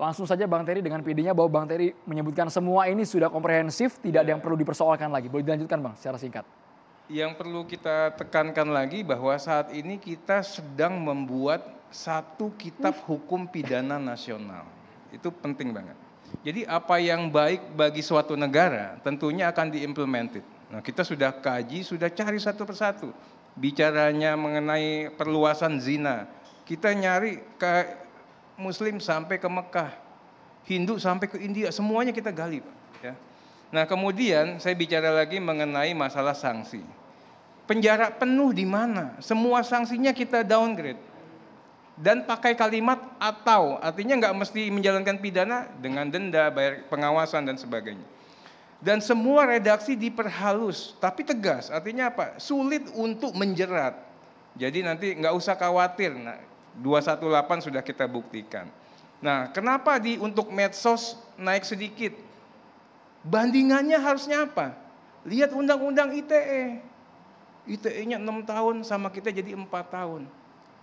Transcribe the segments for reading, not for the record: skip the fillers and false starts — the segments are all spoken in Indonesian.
Langsung saja Bang Terry dengan PD-nya bahwa Bang Terry menyebutkan semua ini sudah komprehensif, tidak ada yang perlu dipersoalkan lagi. Boleh dilanjutkan Bang secara singkat. Yang perlu kita tekankan lagi bahwa saat ini kita sedang membuat satu kitab hukum pidana nasional. Itu penting banget. Jadi apa yang baik bagi suatu negara tentunya akan diimplemented. Nah, kita sudah kaji, sudah cari satu persatu. Bicaranya mengenai perluasan zina. Kita nyari ke Muslim sampai ke Mekah, Hindu sampai ke India, semuanya kita gali, Pak. Ya. Nah, kemudian saya bicara lagi mengenai masalah sanksi. Penjara penuh di mana? Semua sanksinya kita downgrade. Dan pakai kalimat atau, artinya nggak mesti menjalankan pidana dengan denda, bayar pengawasan dan sebagainya. Dan semua redaksi diperhalus, tapi tegas. Artinya apa? Sulit untuk menjerat. Jadi nanti nggak usah khawatir. Nah, 218 sudah kita buktikan. Nah, kenapa untuk medsos naik sedikit? Bandingannya harusnya apa? Lihat undang-undang ITE. ITE-nya 6 tahun sama kita jadi 4 tahun.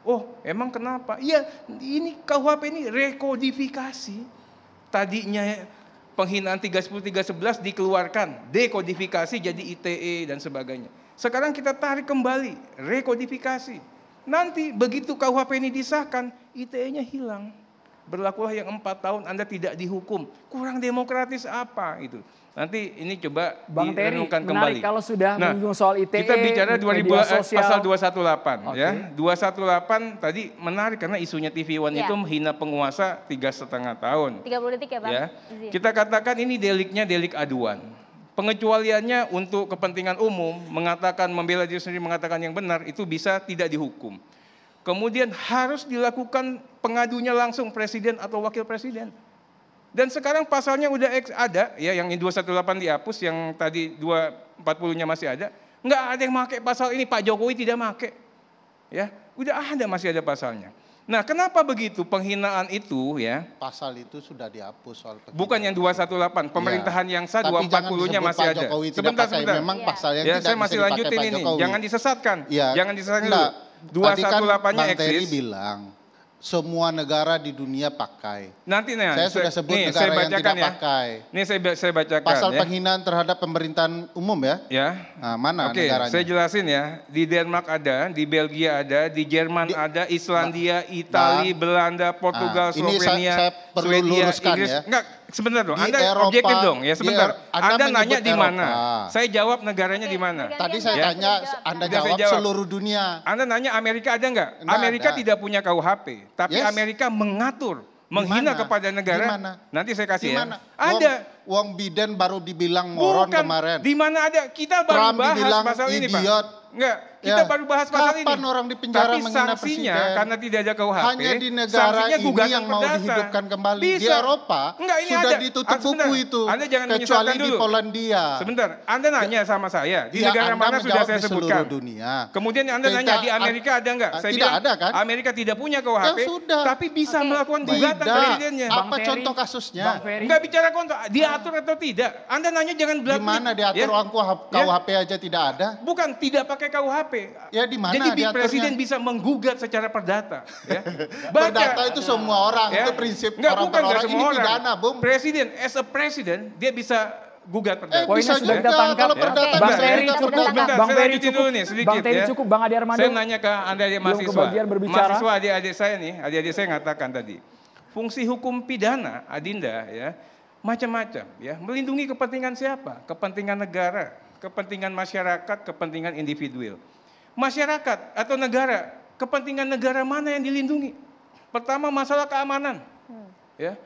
Oh, emang kenapa? Iya, ini KUHP ini rekodifikasi. Tadinya penghinaan 310-311 dikeluarkan, dekodifikasi jadi ITE dan sebagainya. Sekarang kita tarik kembali, rekodifikasi. Nanti begitu KUHP ini disahkan, ITE-nya hilang. Berlakulah yang 4 tahun Anda tidak dihukum. Kurang demokratis apa itu? Nanti ini coba Bang Terry, direnungkan menarik kembali. kalau sudah menyinggung soal ITE, kita bicara pasal 218 okay. ya. 218 tadi menarik karena isunya TV One itu menghina penguasa 3,5 tahun. 30 detik ya Bang. Ya. Kita katakan ini deliknya delik aduan. Pengecualiannya untuk kepentingan umum, mengatakan membela diri sendiri, mengatakan yang benar, itu bisa tidak dihukum. Kemudian harus dilakukan pengadunya langsung presiden atau wakil presiden. Dan sekarang pasalnya udah ada, ya yang 218 dihapus, yang tadi 240-nya masih ada. Nggak ada yang pakai pasal ini, Pak Jokowi tidak pakai. Ya, udah ada, masih ada pasalnya. Nah, kenapa begitu penghinaan itu ya? Pasal itu sudah dihapus soal penghinaan. Bukan yang 218, pemerintahan yang sah 240-nya masih ada. Sebentar. Memang pasal yang ya, saya masih lanjutin ini. Jangan disesatkan. Ya, jangan disesatkan dulu. 218-nya eksis. Bang Terry bilang semua negara di dunia pakai. Nanti saya sudah sebut negara yang tidak pakai. Ini saya bacakan. Pasal penghinaan terhadap pemerintahan umum ya. Ya. Nah, mana negaranya? Saya jelasin ya. Di Denmark ada, di Belgia ada, di Jerman ada, Islandia, Italia, Belanda, Portugal, Slovenia, saya perlu Swedia, luruskan Inggris. ya. Enggak, sebentar dong. Di Anda Eropa, objektif dong. Ya sebentar. Anda nanya di mana? Saya jawab negaranya di mana. Tadi saya tanya, Anda jawab seluruh dunia. Anda nanya Amerika ada nggak? Amerika tidak punya KUHP, tapi Amerika mengatur menghina kepada negara. Dimana? Nanti saya kasih dimana? Ya. Ada. Wong Biden baru dibilang moron kemarin. Di mana ada? Kita baru Trump bahas pasal ini, Pak. Enggak, kita baru bahas pasal ini. Kapan orang di penjara menghina sanksinya presiden? Karena tidak ada KUHP. Hanya di negara ini yang mau dihidupkan kembali. Bisa. Di Eropa ini sudah ada. ditutup buku itu. Anda jangan kecuali dulu. Di Polandia. Sebentar, Anda nanya sama saya. Di negara mana sudah saya sebutkan? Dunia. Kemudian Anda nanya di Amerika ada nggak? Saya tidak bilang ada kan? Amerika tidak punya KUHP. Tapi bisa melakukan gugatan presidennya. Apa contoh kasusnya? Enggak bicara contoh, diatur atau tidak. Anda nanya jangan belak. Di mana diatur KUHP aja tidak ada? Bukan tidak pakai KUHP. Ya di mana jadi diaturnya? presiden bisa menggugat secara perdata. Ya. Perdata itu semua orang, itu prinsip orang per orang, ini pidana, Bung. Presiden, as a president, dia bisa gugat perdata. Poinnya sudah kita tangkap. Kalau perdata Bang Terry cukup, Bang Terry cukup dulu nih sedikit. Bang Terry cukup, Bang Adi Armando. Saya nanya ke Anda mahasiswa. Mahasiswa adik-adik saya nih, adik-adik saya ngatakan tadi. Fungsi hukum pidana, Adinda, ya, macam-macam, ya, melindungi kepentingan siapa? Kepentingan negara, kepentingan masyarakat, kepentingan individual. Masyarakat atau negara, kepentingan negara mana yang dilindungi? Pertama masalah keamanan, ya.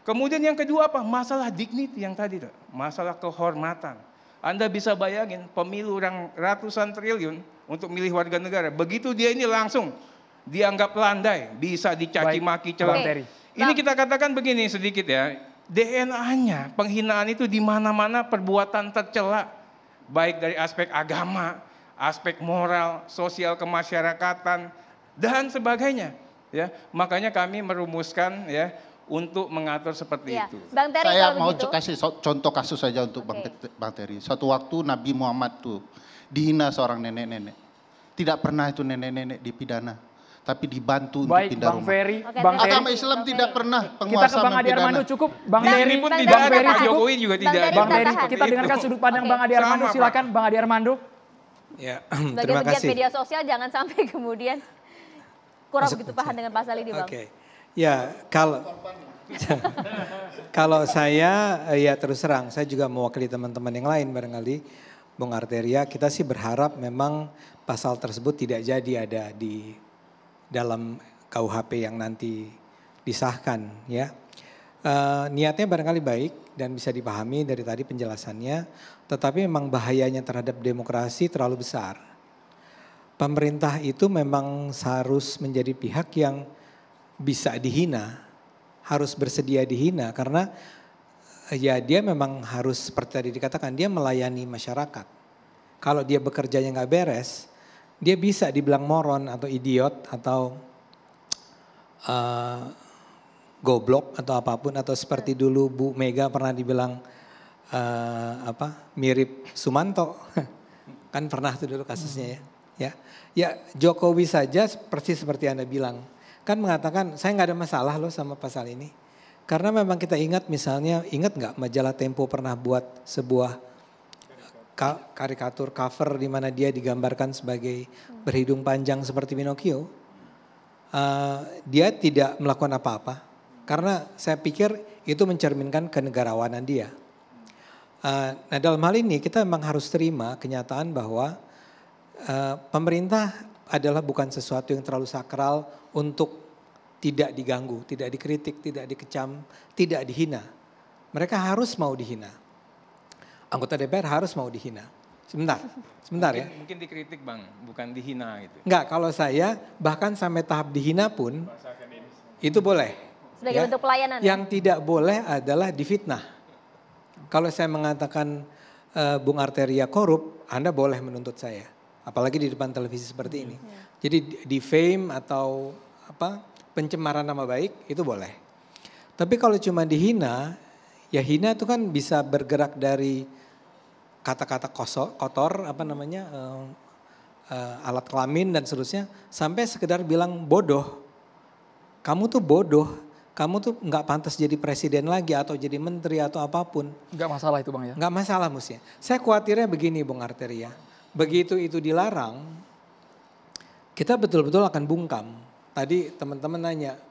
Kemudian yang kedua apa? Masalah dignity yang tadi, masalah kehormatan. Anda bisa bayangin pemilu ratusan triliun untuk milih warga negara. Begitu dia ini langsung dianggap landai, bisa dicaci maki, celah. Ini kita katakan begini sedikit ya. DNA-nya penghinaan itu di mana-mana perbuatan tercela, baik dari aspek agama, aspek moral, sosial kemasyarakatan dan sebagainya. Ya, makanya kami merumuskan ya untuk mengatur seperti itu. Bang Terry, saya mau kasih contoh kasus saja untuk Bang Terry. Suatu waktu Nabi Muhammad tuh dihina seorang nenek-nenek. Tidak pernah itu nenek-nenek dipidana. tapi dibantu untuk Baik, pindah Bang rumah. Ferry, Oke, Bang terima Ferry. Agama Islam tidak pernah Kita ke penguasa Bang Adi Armando mempidana. cukup. Bang Di Ferry, sini pun Bang tidak Bang ada, Ferry Pak cukup. Jokowi juga tidak ada. Bang Ferry, Tahan. kita dengarkan sudut pandang Oke. Bang Adi Armando. Sama, Pak. Silakan Bang Adi Armando. Ya, Sebagai terima pegiat kasih. media sosial jangan sampai kemudian kurang Masuk- begitu paham dengan pasal ini, Bang. Oke. Ya, kalau saya ya terus terang, saya juga mewakili teman-teman yang lain barangkali, Bung Arteria, kita sih berharap memang pasal tersebut tidak jadi ada di dalam KUHP yang nanti disahkan ya. Niatnya barangkali baik dan bisa dipahami dari tadi penjelasannya, tetapi memang bahayanya terhadap demokrasi terlalu besar. Pemerintah itu memang harus menjadi pihak yang bisa dihina, harus bersedia dihina karena ya dia memang harus seperti tadi dikatakan dia melayani masyarakat. Kalau dia bekerjanya nggak beres, dia bisa dibilang moron atau idiot atau goblok atau apapun atau seperti dulu Bu Mega pernah dibilang mirip Sumanto. Kan pernah tuh dulu kasusnya ya. Ya Jokowi saja persis seperti Anda bilang. Kan mengatakan saya nggak ada masalah loh sama pasal ini. Karena memang kita ingat misalnya, ingat nggak majalah Tempo pernah buat sebuah karikatur cover di mana dia digambarkan sebagai berhidung panjang seperti Pinocchio. Dia tidak melakukan apa-apa. Karena saya pikir itu mencerminkan kenegarawanan dia. Nah dalam hal ini kita memang harus terima kenyataan bahwa pemerintah adalah bukan sesuatu yang terlalu sakral untuk tidak diganggu, tidak dikritik, tidak dikecam, tidak dihina. Mereka harus mau dihina. Anggota DPR harus mau dihina. Sebentar ya. Mungkin dikritik Bang, bukan dihina gitu. Enggak, kalau saya bahkan sampai tahap dihina pun itu boleh. Sebagai bentuk pelayanan. Yang tidak boleh adalah difitnah. Kalau saya mengatakan Bung Arteria korup, Anda boleh menuntut saya. Apalagi di depan televisi seperti ini. Jadi defame atau pencemaran nama baik itu boleh. Tapi kalau cuma dihina, ya hina itu kan bisa bergerak dari kata-kata kotor, alat kelamin dan seterusnya, sampai sekedar bilang bodoh. Kamu tuh bodoh, kamu tuh nggak pantas jadi presiden lagi atau jadi menteri atau apapun. Nggak masalah itu Bang ya? Nggak masalah mestinya. Saya khawatirnya begini Bung Arteria, begitu itu dilarang, kita betul-betul akan bungkam. Tadi teman-teman nanya,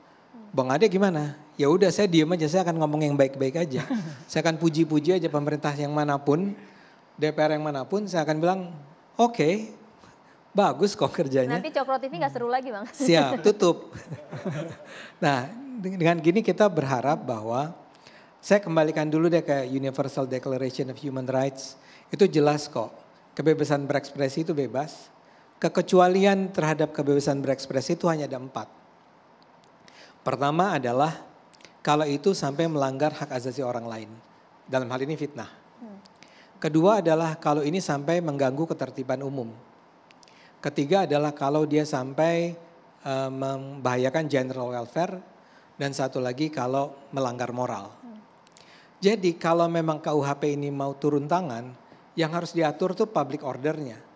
Bang Ade gimana? Ya udah saya diem aja, saya akan ngomong yang baik-baik aja. Saya akan puji-puji aja pemerintah yang manapun, DPR yang manapun, saya akan bilang oke, bagus kok kerjanya. Nanti Cokro TV nggak seru lagi Bang. Siap, tutup. Nah dengan gini kita berharap bahwa, saya kembalikan dulu deh ke Universal Declaration of Human Rights, itu jelas kok, kebebasan berekspresi itu bebas. Kekecualian terhadap kebebasan berekspresi itu hanya ada 4. Pertama adalah kalau itu sampai melanggar hak asasi orang lain. Dalam hal ini fitnah. Kedua adalah kalau ini sampai mengganggu ketertiban umum. Ketiga adalah kalau dia sampai membahayakan general welfare. Dan satu lagi kalau melanggar moral. Jadi kalau memang KUHP ini mau turun tangan, yang harus diatur tuh public ordernya.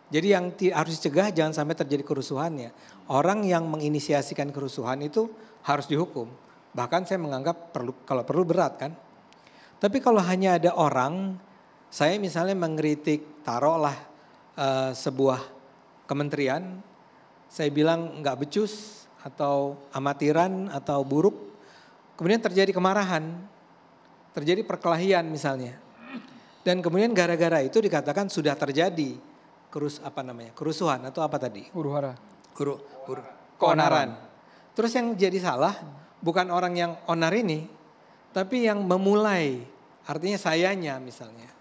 Jadi yang harus dicegah jangan sampai terjadi kerusuhannya. Orang yang menginisiasikan kerusuhan itu harus dihukum. Bahkan saya menganggap kalau perlu berat kan. Tapi kalau hanya ada orang, saya misalnya mengkritik taruhlah sebuah kementerian, saya bilang nggak becus atau amatiran atau buruk, kemudian terjadi kemarahan, terjadi perkelahian misalnya. Dan kemudian gara-gara itu dikatakan sudah terjadi kerusuhan atau apa tadi? Huru-hara. Keonaran. Terus yang jadi salah bukan orang yang onar ini, tapi yang memulai, artinya sayanya misalnya.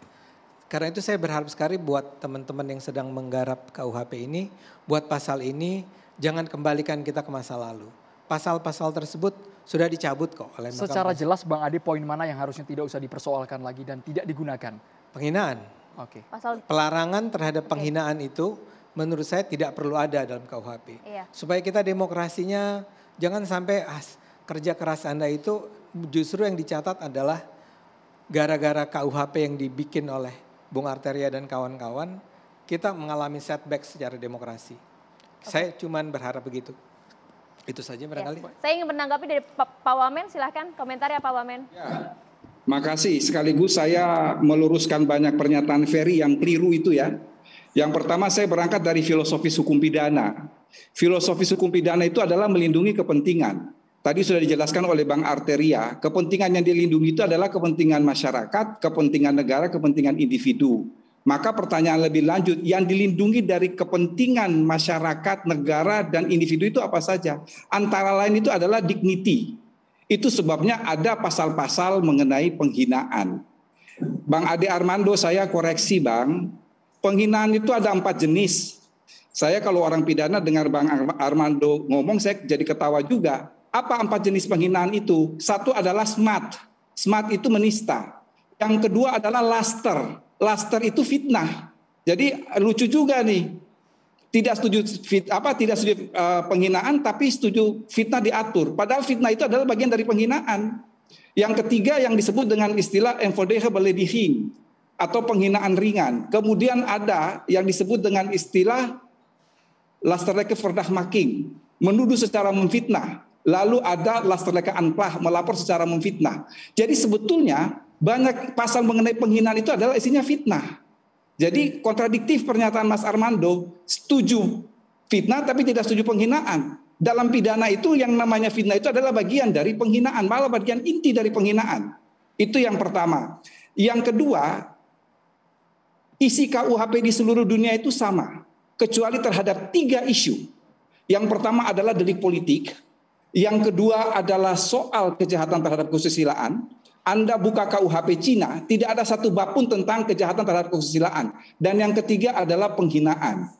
Karena itu saya berharap sekali buat teman-teman yang sedang menggarap KUHP ini, buat pasal ini jangan kembalikan kita ke masa lalu. Pasal-pasal tersebut sudah dicabut kok oleh Mahkamah. Secara jelas Bang Adi poin mana yang harusnya tidak usah dipersoalkan lagi dan tidak digunakan? Penghinaan. Oke. Pelarangan terhadap penghinaan itu menurut saya tidak perlu ada dalam KUHP. Iya. Supaya kita demokrasinya jangan sampai kerja keras Anda itu justru yang dicatat adalah gara-gara KUHP yang dibikin oleh Bung Arteria dan kawan-kawan, kita mengalami setback secara demokrasi. Saya cuman berharap begitu. Itu saja barangkali. Ya. Saya ingin menanggapi dari Pak Wamen, silahkan komentarnya Pak Wamen. Ya, makasih. Sekaligus saya meluruskan banyak pernyataan Ferry yang keliru itu ya. Yang pertama saya berangkat dari filosofis hukum pidana. Filosofis hukum pidana itu adalah melindungi kepentingan. Tadi sudah dijelaskan oleh Bang Arteria, kepentingan yang dilindungi itu adalah kepentingan masyarakat, kepentingan negara, kepentingan individu. Maka pertanyaan lebih lanjut, yang dilindungi dari kepentingan masyarakat, negara, dan individu itu apa saja? Antara lain itu adalah dignity. Itu sebabnya ada pasal-pasal mengenai penghinaan. Bang Ade Armando, saya koreksi Bang, penghinaan itu ada 4 jenis. Saya kalau orang pidana dengar Bang Armando ngomong, saya jadi ketawa juga. Apa 4 jenis penghinaan itu? Satu adalah smart. Smart itu menista. Yang kedua adalah laster. Laster itu fitnah. Jadi lucu juga nih. Tidak setuju penghinaan, tapi setuju fitnah diatur. Padahal fitnah itu adalah bagian dari penghinaan. Yang ketiga yang disebut dengan istilah envoudige belediging atau penghinaan ringan. Kemudian ada yang disebut dengan istilah lasterlijke verdachtmaking, menuduh secara memfitnah. Lalu ada lasterlijke aanklacht, melapor secara memfitnah. Jadi sebetulnya banyak pasal mengenai penghinaan itu adalah isinya fitnah. Jadi kontradiktif pernyataan Mas Armando, setuju fitnah tapi tidak setuju penghinaan. Dalam pidana itu yang namanya fitnah itu adalah bagian dari penghinaan, malah bagian inti dari penghinaan. Itu yang pertama. Yang kedua, isi KUHP di seluruh dunia itu sama, kecuali terhadap 3 isu. Yang pertama adalah delik politik. Yang kedua adalah soal kejahatan terhadap kesusilaan. Anda buka KUHP Cina, tidak ada satu bab pun tentang kejahatan terhadap kesusilaan. Dan yang ketiga adalah penghinaan.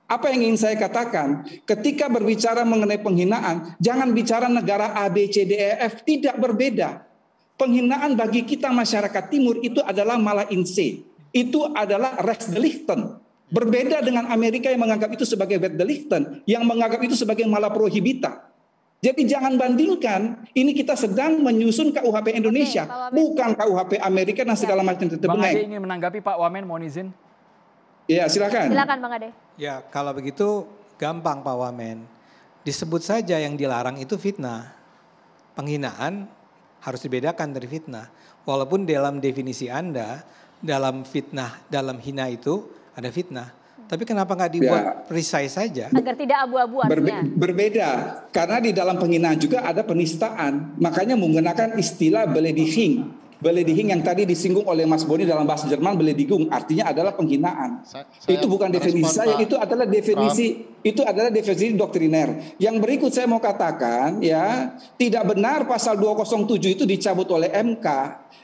Apa yang ingin saya katakan? Ketika berbicara mengenai penghinaan, jangan bicara negara A, B, C, D, E, F, tidak berbeda. Penghinaan bagi kita masyarakat timur itu adalah malah in se. Itu adalah rechtsdelicten. Berbeda dengan Amerika yang menganggap itu sebagai wetdelicten, yang menganggap itu sebagai malah prohibita. Jadi jangan bandingkan, ini kita sedang menyusun KUHP Indonesia, bukan KUHP Amerika dan segala macam itu. Bang Ade ingin menanggapi Pak Wamen, mohon izin. Ya silakan. Silakan Bang Ade. Ya kalau begitu gampang Pak Wamen. Disebut saja yang dilarang itu fitnah. Penghinaan harus dibedakan dari fitnah. Walaupun dalam definisi Anda, dalam fitnah, dalam hina itu ada fitnah. Tapi kenapa nggak dibuat precise saja? Agar tidak abu-abu artinya. Berbeda, karena di dalam penghinaan juga ada penistaan. Makanya menggunakan istilah belediging. Belediging yang tadi disinggung oleh Mas Boni dalam bahasa Jerman, beledigung artinya adalah penghinaan. Itu bukan definisi saya, itu adalah definisi doktriner. Yang berikut saya mau katakan ya, tidak benar pasal 207 itu dicabut oleh MK.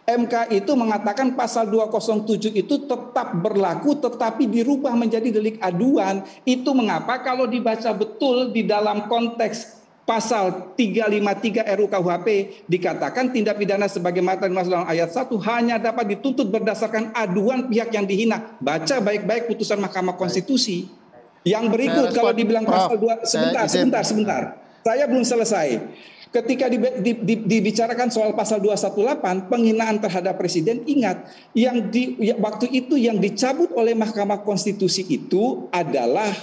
MK itu mengatakan pasal 207 itu tetap berlaku tetapi dirubah menjadi delik aduan. Itu mengapa kalau dibaca betul di dalam konteks pasal 353 RUU KUHP dikatakan tindak pidana sebagaimana dimaksud dalam ayat 1 hanya dapat dituntut berdasarkan aduan pihak yang dihina. Baca baik-baik putusan Mahkamah Konstitusi. Yang berikut kalau dibilang pasal 2 sebentar. Saya belum selesai. Ketika dibicarakan soal pasal 218 penghinaan terhadap presiden, ingat waktu itu yang dicabut oleh Mahkamah Konstitusi itu adalah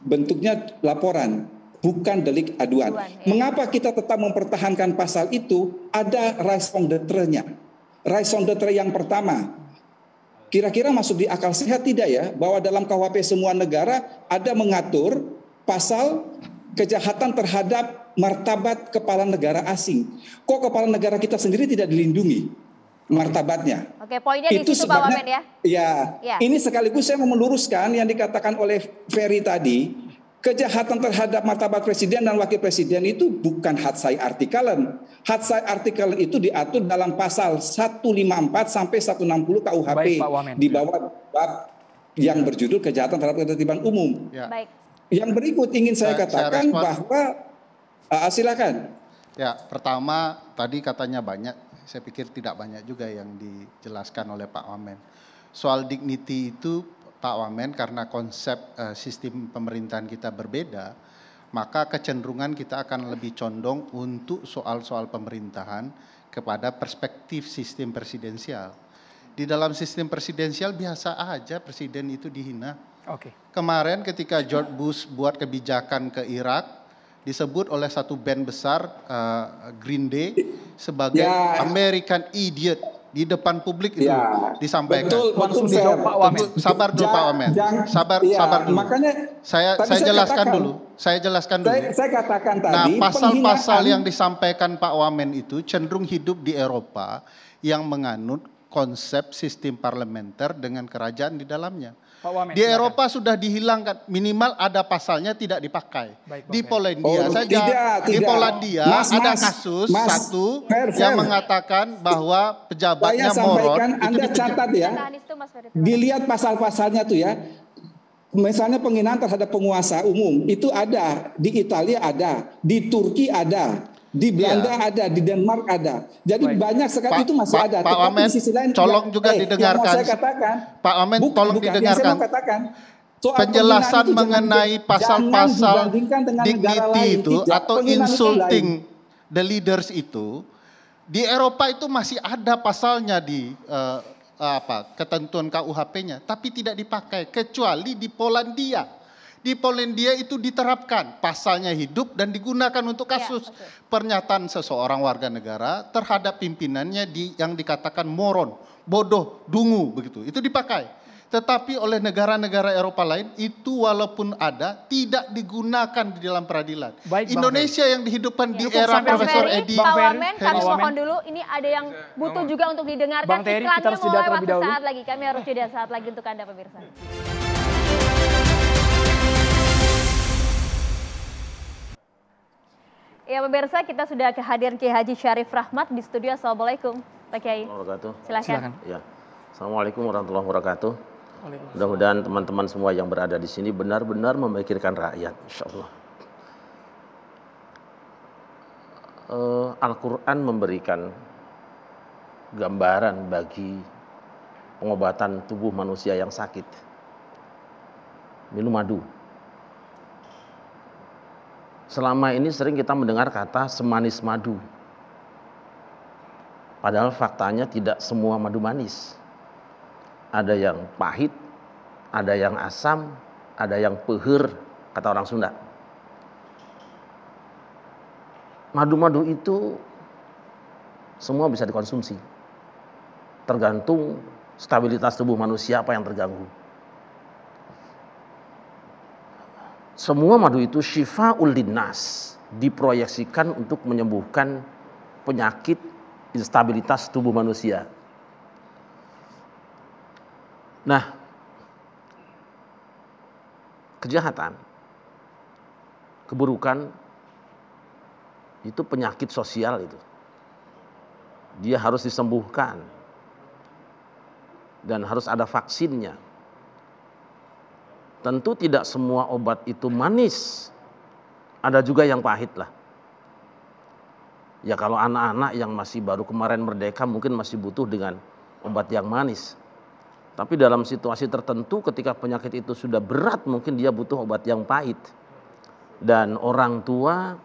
bentuknya laporan, bukan delik aduan. Mengapa kita tetap mempertahankan pasal itu? Ada raison d'être-nya. Raison d'être yang pertama, kira-kira masuk di akal sehat tidak ya, bahwa dalam KUHP semua negara ada mengatur pasal kejahatan terhadap martabat kepala negara asing. Kok kepala negara kita sendiri tidak dilindungi martabatnya? Oke, poinnya itu di situ Pak Wamen ya. Ya, ini sekaligus saya mau meluruskan yang dikatakan oleh Ferry tadi. Kejahatan terhadap martabat presiden dan wakil presiden itu bukan hadsai artikelen. Hadsai artikelen itu diatur dalam pasal 154 sampai 160 KUHP. Baik, di bawah bab yang berjudul kejahatan terhadap ketertiban umum. Ya. Baik. Yang berikut ingin saya katakan bahwa silakan. Ya, pertama tadi katanya banyak, saya pikir tidak banyak juga yang dijelaskan oleh Pak Wamen. Soal dignity itu Pak Wamen, karena konsep sistem pemerintahan kita berbeda, maka kecenderungan kita akan lebih condong untuk soal-soal pemerintahan kepada perspektif sistem presidensial. Di dalam sistem presidensial biasa aja presiden itu dihina. Oke. Kemarin ketika George Bush buat kebijakan ke Irak, disebut oleh satu band besar Green Day sebagai Ya. American Idiot di depan publik itu Ya, disampaikan. betul, Langsung betul, dijawab Fer. Pak Wamen. Tunggu, sabar dulu Pak Wamen. Iya, Sabar dulu. Makanya Saya tadi jelaskan katakan, dulu. Saya jelaskan dulu. Saya katakan Nah, tadi pasal-pasal penghinaan- yang disampaikan Pak Wamen itu cenderung hidup di Eropa yang menganut konsep sistem parlementer dengan kerajaan di dalamnya. Pak Wamen, Di silakan. Eropa sudah dihilangkan, minimal ada pasalnya tidak dipakai. Baik, Bang Di Ferry. Polandia Oh, saja, tidak, di tidak. Polandia Mas, ada Mas, kasus Mas, satu Fer. yang mengatakan bahwa pejabatnya Saya moron sampaikan, itu Anda dipenjara. catat ya. Tahan itu Mas Ferry. Terima Dilihat pasal-pasalnya tuh ya. Misalnya penghinaan terhadap penguasa umum itu ada, di Italia ada, di Turki ada, di Belanda ada, di Denmark ada. Jadi Baik. banyak sekali itu masih ada. Pak Tetapi Wamen, di sisi lain tolong juga yang mau didengarkan. saya katakan, Pak Wamen, tolong yang saya didengarkan. mau katakan, soal Penjelasan penghinaan itu mengenai jangan pasal-pasal dibandingkan dengan negara dignity lain. itu Tidak, atau penghinaan itu insulting lain. the leaders itu di Eropa itu masih ada pasalnya di ketentuan KUHP-nya, tapi tidak dipakai kecuali di Polandia. Di Polandia itu diterapkan pasalnya hidup dan digunakan untuk kasus pernyataan seseorang warga negara terhadap pimpinannya yang dikatakan moron, bodoh, dungu begitu. Itu dipakai. Tetapi oleh negara-negara Eropa lain itu walaupun ada tidak digunakan di dalam peradilan. Baik, Bang Indonesia yang dihidupkan di Cukup era sampai Profesor Ferry, Edi. Bang Pak Ferry, Wamen, Pak kami Wamen. mohon dulu. Ini ada yang butuh juga untuk didengarkan. Bang Ferry, kita Iklannya harus jeda mulai terlebih waktu dahulu. saat lagi. Kami harus jeda saat lagi untuk Anda pemirsa. Ya pemirsa, kita sudah kehadiran Kiai Haji Syarif Rahmat di studio. Assalamualaikum Pak Kiai. Wabarakatuh. Silakan. Ya. Assalamualaikum warahmatullahi wabarakatuh. Waalaikumsalam. Mudah-mudahan teman-teman semua yang berada di sini benar-benar memikirkan rakyat, insya Allah. Al-Quran memberikan gambaran bagi pengobatan tubuh manusia yang sakit. Minum madu. Selama ini sering kita mendengar kata semanis madu. Padahal faktanya tidak semua madu manis. Ada yang pahit, ada yang asam, ada yang peuheur, kata orang Sunda. Madu-madu itu semua bisa dikonsumsi. Tergantung stabilitas tubuh manusia apa yang terganggu. Semua madu itu syifa'ul linnas, diproyeksikan untuk menyembuhkan penyakit instabilitas tubuh manusia. Nah, kejahatan, keburukan itu penyakit sosial itu. Dia harus disembuhkan dan harus ada vaksinnya. Tentu tidak semua obat itu manis. Ada juga yang pahit lah. Ya kalau anak-anak yang masih baru kemarin merdeka mungkin masih butuh dengan obat yang manis. Tapi dalam situasi tertentu ketika penyakit itu sudah berat mungkin dia butuh obat yang pahit. Dan orang tua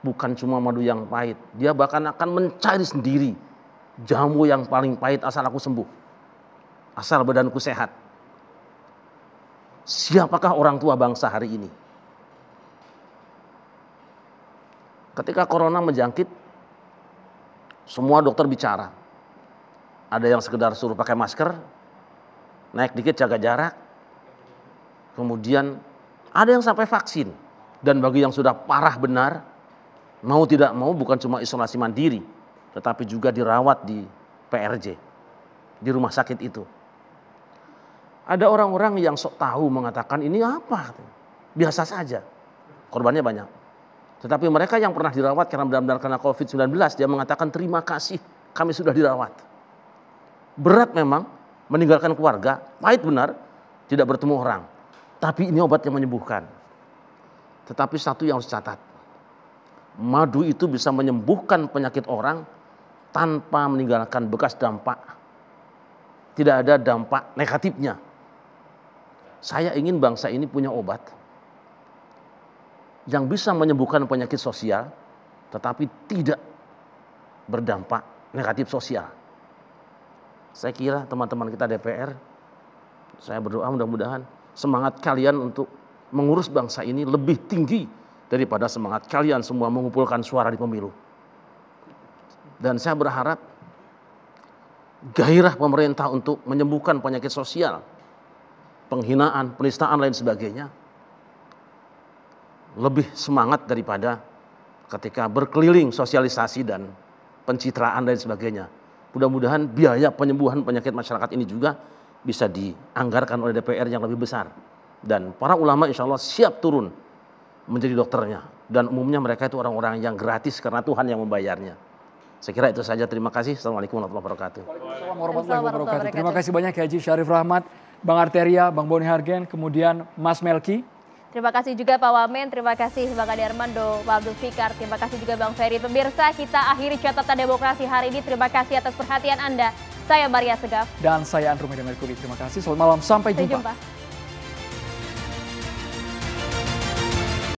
bukan cuma madu yang pahit. Dia bahkan akan mencari sendiri jamu yang paling pahit asal aku sembuh. Asal badanku sehat. Siapakah orang tua bangsa hari ini? Ketika corona menjangkit, semua dokter bicara. Ada yang sekedar suruh pakai masker, naik dikit jaga jarak. Kemudian ada yang sampai vaksin. Dan bagi yang sudah parah benar, mau tidak mau bukan cuma isolasi mandiri, tetapi juga dirawat di PRJ, di rumah sakit itu. Ada orang-orang yang sok tahu mengatakan ini apa? Biasa saja. Korbannya banyak. Tetapi mereka yang pernah dirawat karena benar-benar kena COVID-19, dia mengatakan terima kasih kami sudah dirawat. Berat memang meninggalkan keluarga, pahit benar, tidak bertemu orang. Tapi ini obat yang menyembuhkan. Tetapi satu yang harus catat. Madu itu bisa menyembuhkan penyakit orang tanpa meninggalkan bekas dampak. Tidak ada dampak negatifnya. Saya ingin bangsa ini punya obat yang bisa menyembuhkan penyakit sosial, tetapi tidak berdampak negatif sosial. Saya kira teman-teman kita DPR, saya berdoa mudah-mudahan semangat kalian untuk mengurus bangsa ini lebih tinggi daripada semangat kalian semua mengumpulkan suara di pemilu. Dan saya berharap gairah pemerintah untuk menyembuhkan penyakit sosial, penghinaan, penistaan lain sebagainya, lebih semangat daripada ketika berkeliling sosialisasi dan pencitraan dan sebagainya. Mudah-mudahan biaya penyembuhan penyakit masyarakat ini juga bisa dianggarkan oleh DPR yang lebih besar. Dan para ulama insya Allah siap turun menjadi dokternya. Dan umumnya mereka itu orang-orang yang gratis karena Tuhan yang membayarnya. Saya kira itu saja. Terima kasih. Assalamualaikum warahmatullahi wabarakatuh. Waalaikumsalam warahmatullahi wabarakatuh. Terima kasih banyak Haji Syarif Rahmat, Bang Arteria, Bang Boni Hargen, kemudian Mas Melki. Terima kasih juga Pak Wamen, terima kasih Bang Ade Armando, Pak Abdul Fikar, terima kasih juga Bang Ferry. Pemirsa, kita akhiri catatan demokrasi hari ini. Terima kasih atas perhatian Anda. Saya Maria Segaf. Dan saya Andrew Medan Merkuri. Terima kasih. Selamat malam. Sampai jumpa.